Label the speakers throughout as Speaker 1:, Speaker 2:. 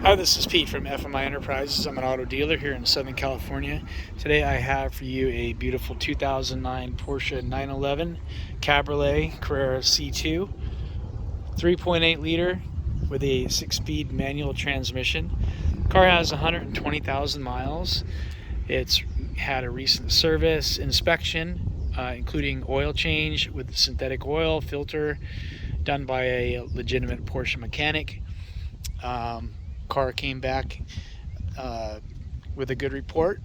Speaker 1: Hi, this is Pete from FMI Enterprises. I'm an auto dealer here in Southern California. Today I have for you a beautiful 2009 Porsche 911 Cabriolet Carrera C2, 3.8 liter with a 6-speed manual transmission. The car has 120,000 miles. It's had a recent service inspection, including oil change with synthetic oil filter done by a legitimate Porsche mechanic. Car came back with a good report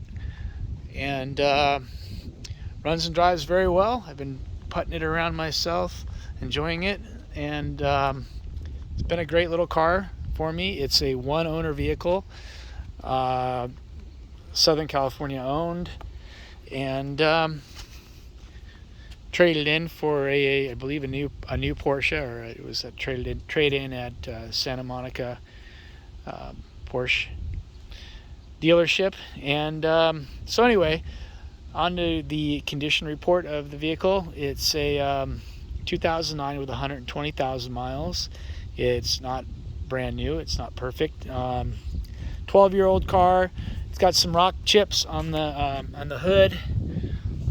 Speaker 1: and runs and drives very well. I've been putting it around myself, enjoying it, and it's been a great little car for me. It's a one-owner vehicle, Southern California owned, and traded in for I believe a new Porsche, or it was a trade-in at Santa Monica Porsche dealership. And so anyway, on to the condition report of the vehicle. It's a 2009 with 120,000 miles. It's not brand new, it's not perfect. 12-year-old car. It's got some rock chips on the hood.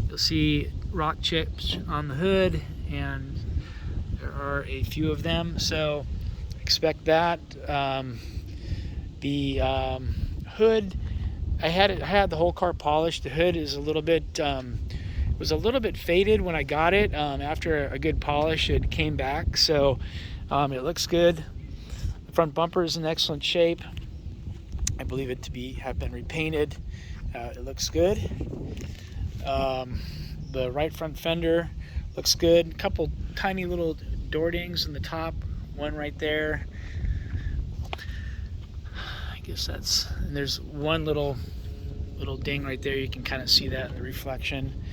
Speaker 1: You'll see rock chips on the hood, and there are a few of them, so expect that. The hood, I had the whole car polished. The hood is a little bit was a little bit faded when I got it. After a good polish, it came back, so it looks good. The front bumper is in excellent shape. I believe it to have been repainted. It looks good. The right front fender looks good. A couple tiny little door dings in the top, one right there. I guess and there's one little ding right there. You can kind of see that in the reflection.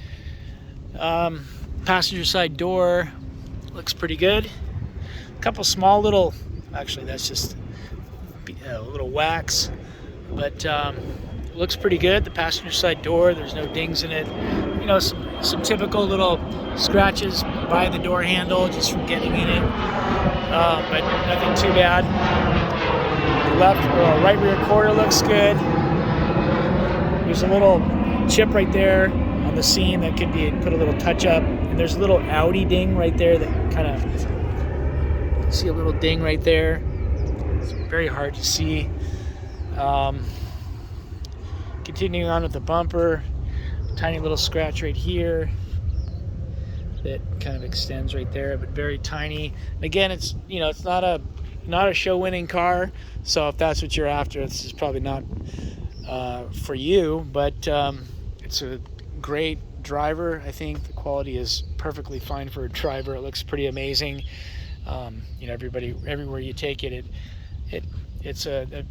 Speaker 1: Passenger side door looks pretty good. A couple small little, actually that's just a little wax, but it looks pretty good. The passenger side door, there's no dings in it. You know, some typical little scratches by the door handle just from getting in it, but nothing too bad. Right rear quarter looks good. There's a little chip right there on the seam that could be put a little touch up, and there's a little Audi ding right there that kind of, see a little ding right there. It's very hard to see. Continuing on with the bumper, tiny little scratch right here that kind of extends right there, but very tiny. Again, it's not a show-winning car, so if that's what you're after, this is probably not for you, but it's a great driver. I think the quality is perfectly fine for a driver. It looks pretty amazing. Everywhere you take it, it's a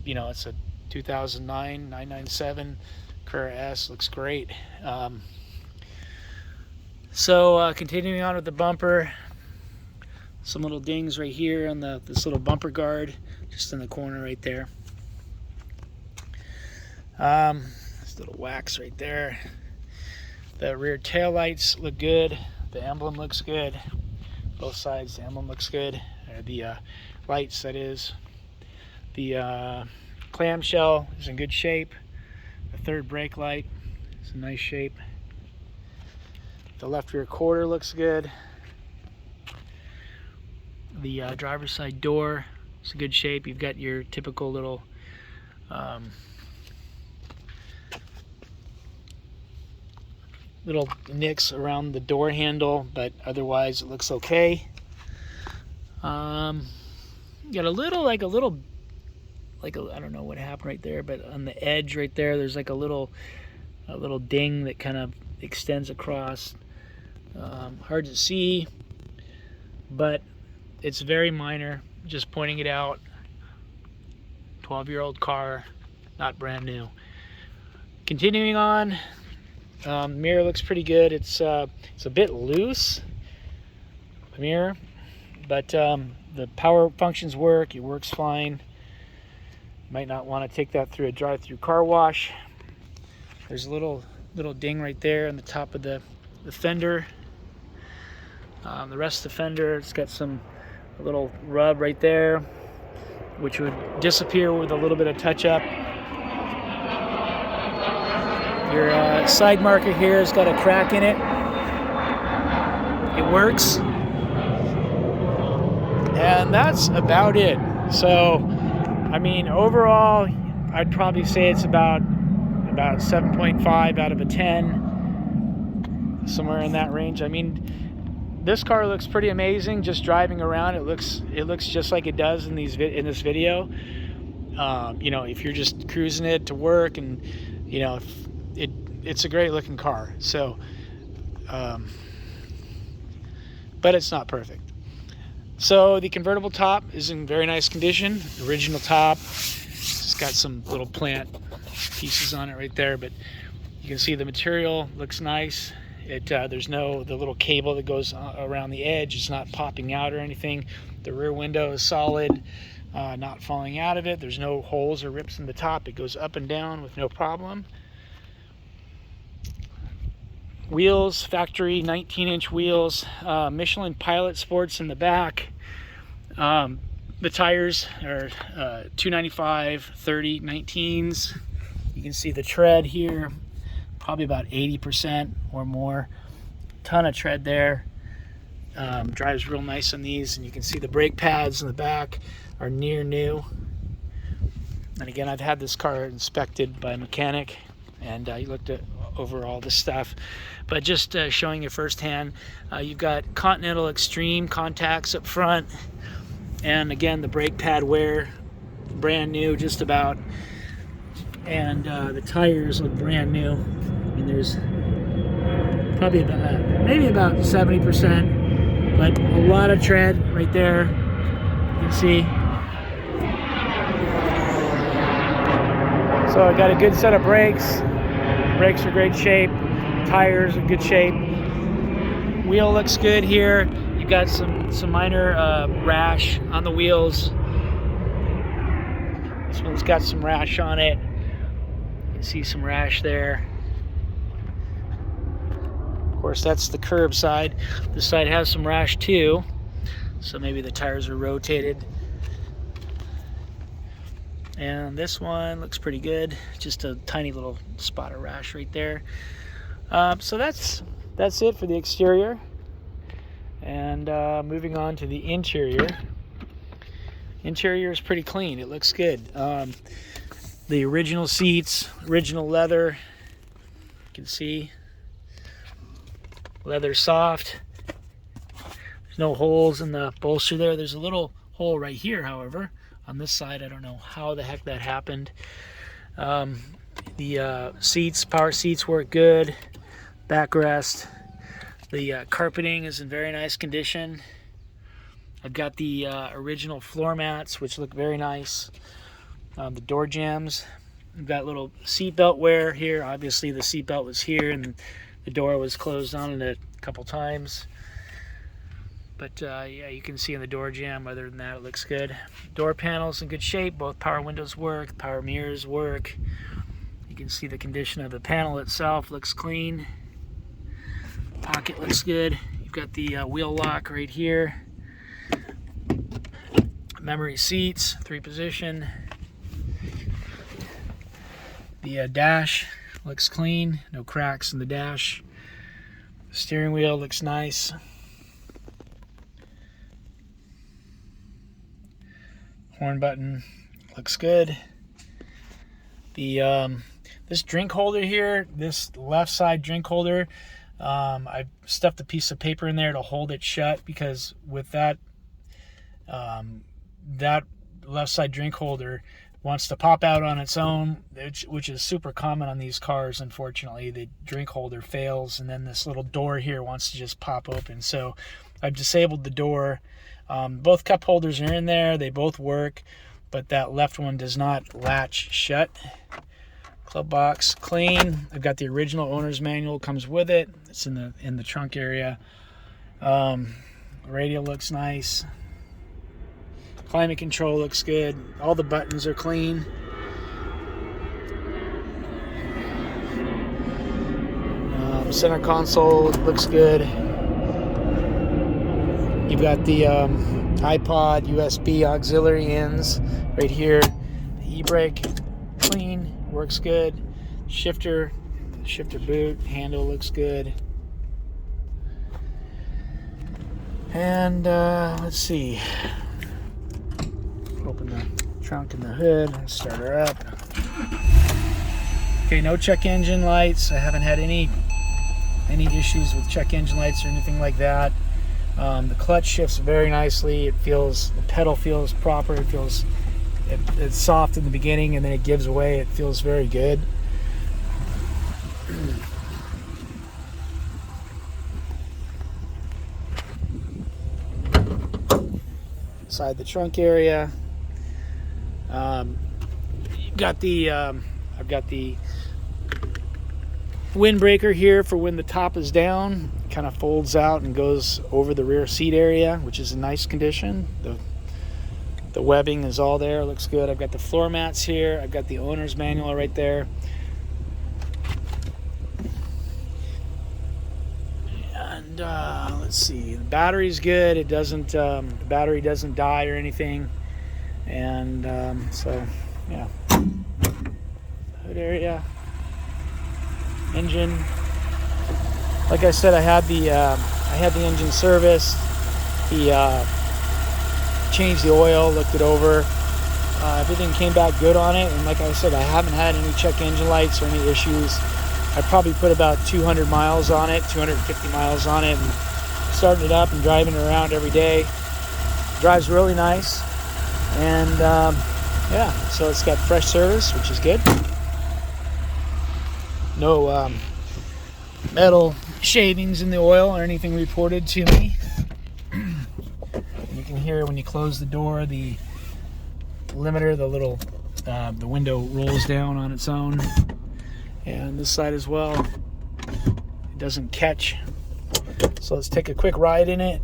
Speaker 1: 2009 997 Carrera S. Looks great. So continuing on with the bumper, some little dings right here on this little bumper guard, just in the corner right there. This little wax right there. The rear tail lights look good. The emblem looks good. Both sides, the emblem looks good. The lights, that is. The clamshell is in good shape. The third brake light is in nice shape. The left rear quarter looks good. The driver's side door is in good shape. You've got your typical little little nicks around the door handle, but otherwise it looks okay. You got I don't know what happened right there, but on the edge right there, there's like a little ding that kind of extends across. Hard to see, but it's very minor. Just pointing it out. 12-year-old car, not brand new. Continuing on, mirror looks pretty good. It's a bit loose, the mirror, but the power functions work. It works fine. Might not want to take that through a drive-through car wash. There's a little ding right there on the top of the fender. The rest of the fender, it's got a little rub right there. which would disappear with a little bit of touch-up. Your side marker here has got a crack in it. It works. And that's about it. So, I mean, overall, I'd probably say it's about 7.5 out of a 10, somewhere in that range. I mean, this car looks pretty amazing. Just driving around, it looks just like it does in this video. You know, if you're just cruising it to work, and you know, it's a great looking car. So, but it's not perfect. So the convertible top is in very nice condition. Original top. It's got some little plant pieces on it right there, but you can see the material looks nice. There's the little cable that goes around the edge. It's not popping out or anything. The rear window is solid, not falling out of it. There's no holes or rips in the top. It goes up and down with no problem. Wheels, factory 19-inch wheels, Michelin Pilot Sports in the back. The tires are 295 30 19s. You can see the tread here, probably about 80% or more. Ton of tread there. Drives real nice on these, and you can see the brake pads in the back are near new. And again, I've had this car inspected by a mechanic, and he looked over all this stuff, but just showing you firsthand. You've got Continental Extreme contacts up front, and again, the brake pad wear brand new just about, and the tires look brand new. I mean, there's probably maybe about 70%, but a lot of tread right there, you can see. So I got a good set of brakes. Brakes are great shape. Tires are good shape. Wheel looks good here. You got some minor rash on the wheels. This one's got some rash on it. You can see some rash there. Of course, that's the curb side. This side has some rash too, so maybe the tires are rotated. And this one looks pretty good. Just a tiny little spot of rash right there. So that's it for the exterior. And moving on to the interior. Interior is pretty clean. It looks good. The original seats, original leather. You can see leather soft. There's no holes in the bolster there. There's a little hole right here, however. On this side, I don't know how the heck that happened. The seats, power seats work good. Backrest. The carpeting is in very nice condition. I've got the original floor mats, which look very nice. The door jambs. I've got little seatbelt wear here. Obviously, the seatbelt was here, and the door was closed on it a couple times. But yeah, you can see in the door jamb. Other than that, it looks good. Door panels in good shape. Both power windows work. Power mirrors work. You can see the condition of the panel itself. Looks clean. Pocket looks good. You've got the wheel lock right here. Memory seats, 3-position. The dash looks clean. No cracks in the dash. The steering wheel looks nice. Horn button looks good. The this drink holder here, this left side drink holder, I stuffed a piece of paper in there to hold it shut, because with that that left side drink holder wants to pop out on its own, which is super common on these cars. Unfortunately, the drink holder fails, and then this little door here wants to just pop open. So I've disabled the door. Both cup holders are in there. They both work, but that left one does not latch shut. Club box clean. I've got the original owner's manual, comes with it. It's in the trunk area. Radio looks nice. Climate control looks good. All the buttons are clean. Center console looks good. You've got the iPod USB auxiliary ins Right here, the e-brake, clean, works good. Shifter boot, handle looks good. And let's see. Open the trunk and the hood and start her up. Okay, no check engine lights. I haven't had any issues with check engine lights or anything like that. The clutch shifts very nicely. The pedal feels proper. It's soft in the beginning and then it gives away. It feels very good. Inside the trunk area, I've got the windbreaker here for when the top is down. It kind of folds out and goes over the rear seat area, which is in nice condition. The webbing is all there, looks good. I've got the floor mats here. I've got the owner's manual right there. And let's see, the battery's good. It doesn't, the battery doesn't die or anything. And so, yeah. Hood area, engine. Like I said, I had the engine serviced. He changed the oil, looked it over. Everything came back good on it. And like I said, I haven't had any check engine lights or any issues. I probably put about 200 miles on it, 250 miles on it, and starting it up and driving it around every day. Drives really nice. And yeah, so it's got fresh service, which is good. No metal shavings in the oil or anything reported to me. You can hear when you close the door, the limiter, the window rolls down on its own. And this side as well, it doesn't catch. So let's take a quick ride in it.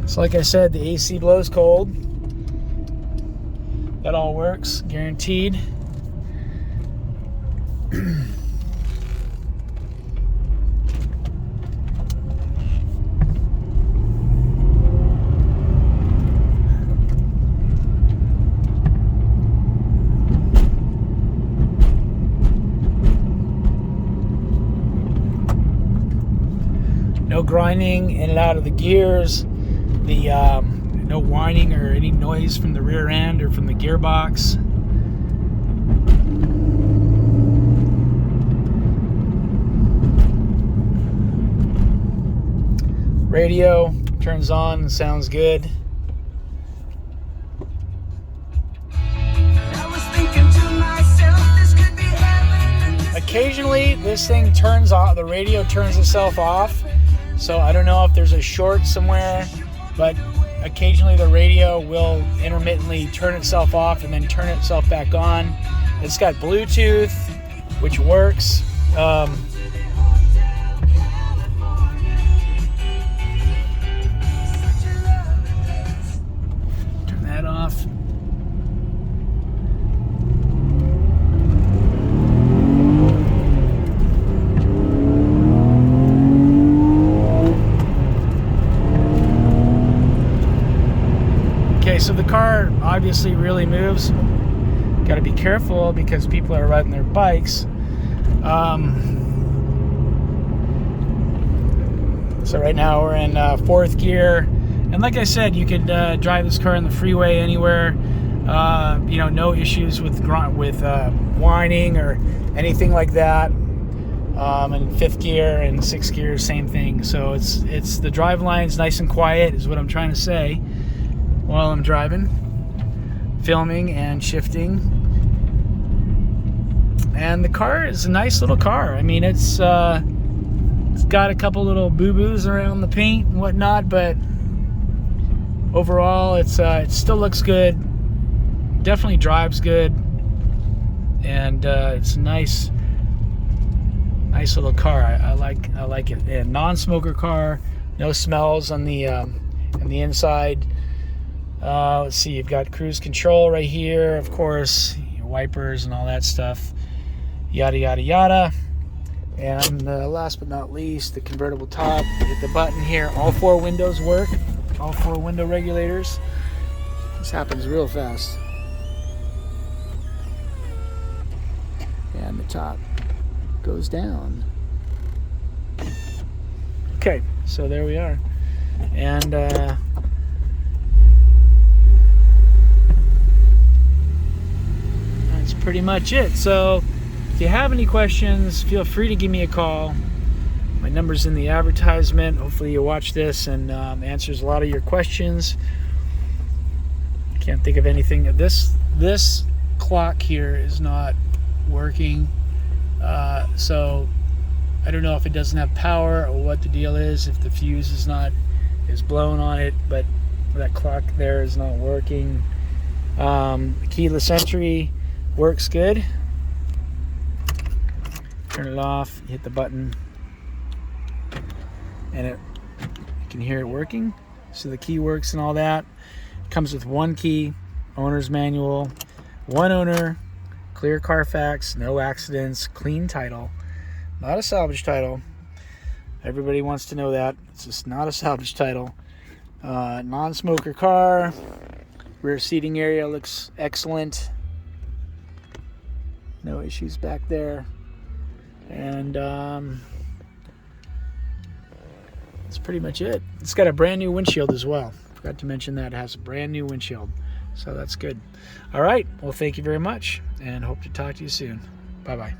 Speaker 1: So like I said, the AC blows cold. That all works, guaranteed. No grinding in and out of the gears. No whining or any noise from the rear end or from the gearbox. Radio turns on and sounds good. Occasionally this thing turns off, the radio turns itself off. So I don't know if there's a short somewhere, but occasionally the radio will intermittently turn itself off and then turn itself back on. It's got Bluetooth, which works. Turn that off. So the car obviously really moves. Got to be careful because people are riding their bikes. So right now we're in fourth gear, and like I said, you could drive this car on the freeway anywhere. You know, no issues with whining or anything like that. And fifth gear and sixth gear, same thing. So it's the drive line's nice and quiet, is what I'm trying to say. While I'm driving, filming and shifting. And the car is a nice little car. I mean, it's got a couple little boo-boos around the paint and whatnot, but overall it still looks good. Definitely drives good. And it's a nice little car. I like it. And non-smoker car, no smells on the inside. Let's see, you've got cruise control right here, of course, your wipers and all that stuff. yada, yada, yada. And last but not least, the convertible top. Hit the button here. All 4 windows work. All 4 window regulators. This happens real fast. And the top goes down. Okay, so there we are. And that's pretty much it. So if you have any questions, feel free to give me a call. My number's in the advertisement. Hopefully you watch this and answers a lot of your questions. Can't think of anything. This clock here is not working, so I don't know if it doesn't have power or what the deal is, if the fuse is blown on it, but that clock there is not working. Keyless entry works good. Turn it off, hit the button, and you can hear it working. So the key works and all that. It comes with 1 key, owner's manual, 1 owner, clear Carfax, no accidents, clean title, not a salvage title. Everybody wants to know that. It's just not a salvage title. Non-smoker car. Rear seating area looks excellent. No issues back there. And that's pretty much it. It's got a brand new windshield as well. Forgot to mention that. It has a brand new windshield. So that's good. All right. Well, thank you very much, and hope to talk to you soon. Bye-bye.